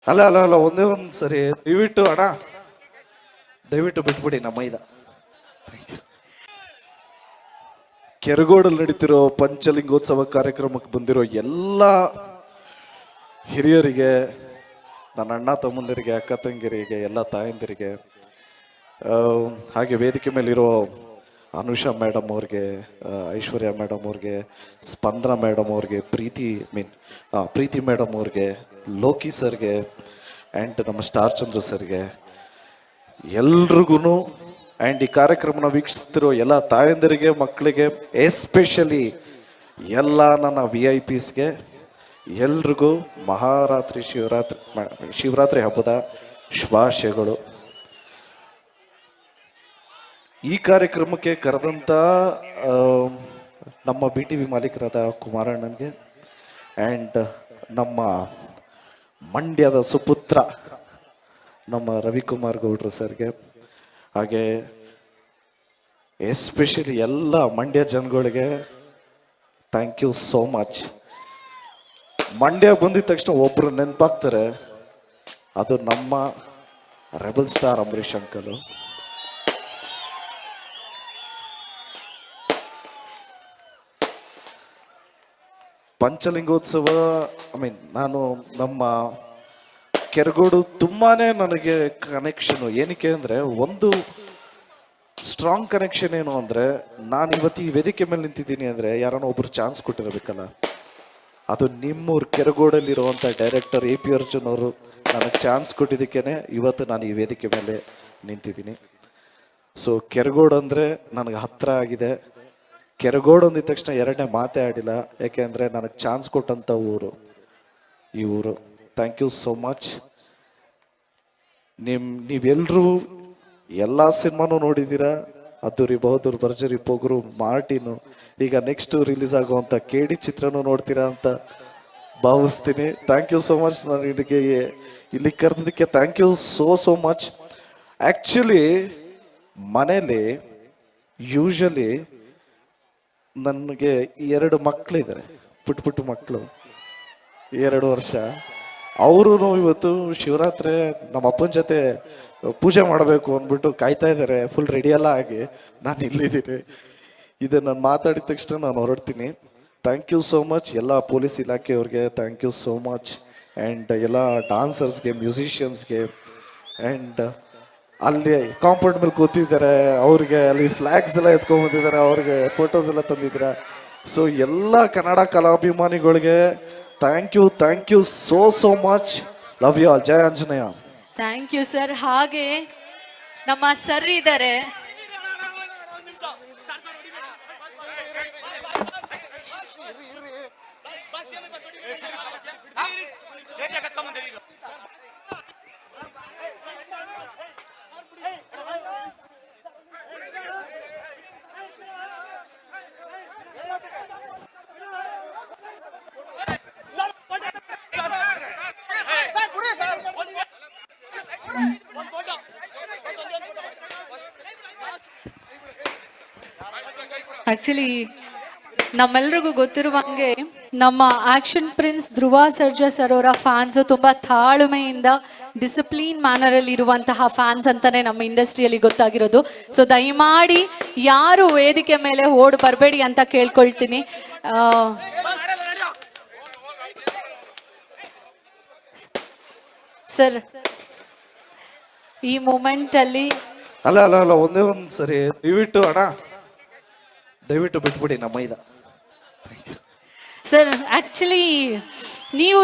ಅಲ್ಲ ಅಲ್ಲ ಅಲ್ಲ ಒಂದೇ ಒಂದು ಸರಿ ದಯವಿಟ್ಟು ಅಣ್ಣ ದಯವಿಟ್ಟು ಬಿಟ್ಬಿಡಿ ನಮ್ಮ ಮೈದ. ಕೆರಗೋಡಲ್ಲಿ ನಡೀತಿರೋ ಪಂಚಲಿಂಗೋತ್ಸವ ಕಾರ್ಯಕ್ರಮಕ್ಕೆ ಬಂದಿರೋ ಎಲ್ಲ ಹಿರಿಯರಿಗೆ, ನನ್ನ ಅಣ್ಣ ತಮ್ಮಂದಿರಿಗೆ, ಅಕ್ಕ ತಂಗಿರಿಗೆ, ಎಲ್ಲ ತಾಯಂದಿರಿಗೆ, ಹಾಗೆ ವೇದಿಕೆ ಮೇಲಿರೋ ಅನುಷಾ ಮೇಡಮ್ ಅವ್ರಿಗೆ, ಐಶ್ವರ್ಯ ಮೇಡಮ್ ಅವ್ರಿಗೆ, ಸ್ಪಂದನ ಮೇಡಮ್ ಅವ್ರಿಗೆ, ಪ್ರೀತಿ ಮೇಡಮ್ ಅವ್ರಿಗೆ, ಲೋಕಿ ಸರ್ಗೆ ಆ್ಯಂಡ್ ನಮ್ಮ ಸ್ಟಾರ್ ಚಂದ್ರ ಸರ್ಗೆ, ಎಲ್ರಿಗೂ ಆ್ಯಂಡ್ ಈ ಕಾರ್ಯಕ್ರಮನ ವೀಕ್ಷಿಸ್ತಿರೋ ಎಲ್ಲ ತಾಯಂದಿರಿಗೆ, ಮಕ್ಕಳಿಗೆ, ಎಸ್ಪೆಷಲಿ ಎಲ್ಲ ನನ್ನ VIPsಗೆ ಎಲ್ರಿಗೂ ಮಹಾರಾತ್ರಿ ಶಿವರಾತ್ರಿ ಹಬ್ಬದ ಶುಭಾಶಯಗಳು. ಈ ಕಾರ್ಯಕ್ರಮಕ್ಕೆ ಕರೆದಂಥ ನಮ್ಮ BTV ಮಾಲೀಕರಾದ ಕುಮಾರಣ್ಣನಿಗೆ ಆ್ಯಂಡ್ ನಮ್ಮ ಮಂಡ್ಯದ ಸುಪುತ್ರ ನಮ್ಮ ರವಿಕುಮಾರ್ ಗೌಡ್ರು ಸರ್ಗೆ, ಹಾಗೆ ಎಸ್ಪೆಷಲಿ ಎಲ್ಲ ಮಂಡ್ಯ ಜನಗಳಿಗೆ thank you so much. Mandya ಬಂದಿದ ತಕ್ಷಣ ಒಬ್ಬರು ನೆನಪಾಗ್ತಾರೆ, ಅದು ನಮ್ಮ ರೆಬಲ್ ಸ್ಟಾರ್ ಅಂಬರೀಷ್ ಅಂಕಲು. ಪಂಚಲಿಂಗೋತ್ಸವ ನಾನು ನಮ್ಮ ಕೆರಗೋಡು ತುಂಬಾನೇ ನನಗೆ ಕನೆಕ್ಷನು. ಏನಕ್ಕೆ ಅಂದರೆ, ಒಂದು ಸ್ಟ್ರಾಂಗ್ ಕನೆಕ್ಷನ್ ಏನು ಅಂದರೆ, ನಾನು ಇವತ್ತು ಈ ವೇದಿಕೆ ಮೇಲೆ ನಿಂತಿದ್ದೀನಿ ಅಂದರೆ ಯಾರನ್ನೋ ಒಬ್ರು ಚಾನ್ಸ್ ಕೊಟ್ಟಿರಬೇಕಲ್ಲ. ಅದು ನಿಮ್ಮೂರು ಕೆರಗೋಡಲ್ಲಿರುವಂಥ ಡೈರೆಕ್ಟರ್ AP ಅರ್ಜುನ್ ಅವರು ನನಗೆ ಚಾನ್ಸ್ ಕೊಟ್ಟಿದ್ದಕ್ಕೇ ಇವತ್ತು ನಾನು ಈ ವೇದಿಕೆ ಮೇಲೆ ನಿಂತಿದ್ದೀನಿ. ಸೊ ಕೆರಗೋಡು ಅಂದರೆ ನನಗೆ ಹತ್ತಿರ ಆಗಿದೆ. ಕೆರಗೋಡು ಅಂದಿದ ತಕ್ಷಣ ಎರಡನೇ ಮಾತೇ ಆಡಿಲ್ಲ, ಯಾಕೆಂದರೆ ನನಗೆ ಚಾನ್ಸ್ ಕೊಟ್ಟಂಥ ಊರು ಈ ಊರು. Thank you so much. ನೀವೆಲ್ಲರೂ ಎಲ್ಲ ಸಿನಿಮಾನು ನೋಡಿದ್ದೀರಾ, ಅದ್ದೂರಿ ಬಹದ್ದೂರ್, ಭರ್ಜರಿ, ಪೊಗರು, ಮಾರ್ಟಿನು, ಈಗ ನೆಕ್ಸ್ಟ್ ರಿಲೀಸ್ ಆಗುವಂಥ KD ಚಿತ್ರನೂ ನೋಡ್ತೀರಾ ಅಂತ ಭಾವಿಸ್ತೀನಿ. Thank you so much. ನಾನು ಇಲ್ಲಿ ಕರೆದಿದ್ದಕ್ಕೆ thank you so much. Actually ಮನೇಲಿ ಯೂಶಲಿ ನನಗೆ 2 ಮಕ್ಕಳಿದ್ದಾರೆ, ಪುಟ್ಟ ಮಕ್ಕಳು, 2 ವರ್ಷ. ಅವರು ಇವತ್ತು ಶಿವರಾತ್ರಿ ನಮ್ಮ ಅಪ್ಪನ ಜೊತೆ ಪೂಜೆ ಮಾಡಬೇಕು ಅಂದ್ಬಿಟ್ಟು ಕಾಯ್ತಾ ಇದ್ದಾರೆ, ಫುಲ್ ರೆಡಿ ಎಲ್ಲ ಆಗಿ. ನಾನು ಇಲ್ಲಿದ್ದೀನಿ. ಇದು ನಾನು ಮಾತಾಡಿದ ತಕ್ಷಣ ನಾನು ಹೊರಡ್ತೀನಿ. ಥ್ಯಾಂಕ್ ಯು ಸೋ ಮಚ್ ಎಲ್ಲ ಪೊಲೀಸ್ ಇಲಾಖೆಯವ್ರಿಗೆ, thank you so much. And ಎಲ್ಲ ಡಾನ್ಸರ್ಸ್ಗೆ, ಮ್ಯೂಸಿಷಿಯನ್ಸ್ಗೆ, ಆ್ಯಂಡ್ ಅಲ್ಲಿ ಕಾಂಪೌಂಡ್ ಮೇಲೆ ಕೂತಿದ್ದಾರೆ ಅವ್ರಿಗೆ, ಅಲ್ಲಿ ಫ್ಲಾಗ್ಸ್ ಎಲ್ಲ ಎತ್ಕೊಂಡ್ಬಂದಿದ್ದಾರೆ, ಅವ್ರಿಗೆ ಫೋಟೋಸ್ ಎಲ್ಲ ತಂದಿದ್ದೀರಾ. ಸೊ ಎಲ್ಲ ಕನ್ನಡ ಕಲಾಭಿಮಾನಿಗಳಿಗೆ thank you so much. Love you all. ಜಯ ಆಂಜನೇಯ. Thank you sir. ಹಾಗೆ ನಮ್ಮ ಸರ್ ಇದ್ದಾರೆ, ಆಕ್ಚುಲಿ ನಮ್ಮೆಲ್ರಿಗೂ ಗೊತ್ತಿರುವಂಗೆ ನಮ್ಮ action prince Dhruva Sarja sir ಅವರ ಫ್ಯಾನ್ಸ್ ತುಂಬಾ ತಾಳ್ಮೆಯಿಂದ ಡಿಸಿಪ್ಲಿನ್ ಮ್ಯಾನರ್ ಅಲ್ಲಿ ಇರುವಂತಹ ಫ್ಯಾನ್ಸ್ ಅಂತಾನೆ ನಮ್ಮ ಇಂಡಸ್ಟ್ರಿಯಲ್ಲಿ ಗೊತ್ತಾಗಿರೋದು. ಸೊ ದಯಮಾಡಿ ಯಾರು ವೇದಿಕೆ ಮೇಲೆ ಓಡ್ ಬರಬೇಡಿ ಅಂತ ಕೇಳ್ಕೊಳ್ತೀನಿ. ಸರ್ ಈ ಮೂಮೆಂಟ್ ಅಲ್ಲಿ ಅಲ್ಲ ಅಲ್ಲ ಅಲ್ಲ ಒಂದೇ ಒಂದು ಸರಿ ದಯವಿಟ್ಟು ಬಿಟ್ಬಿಡಿ ನಮ್ಮ ಮೈದ. ಸರ್ ಆಕ್ಚುಲಿ ನೀವು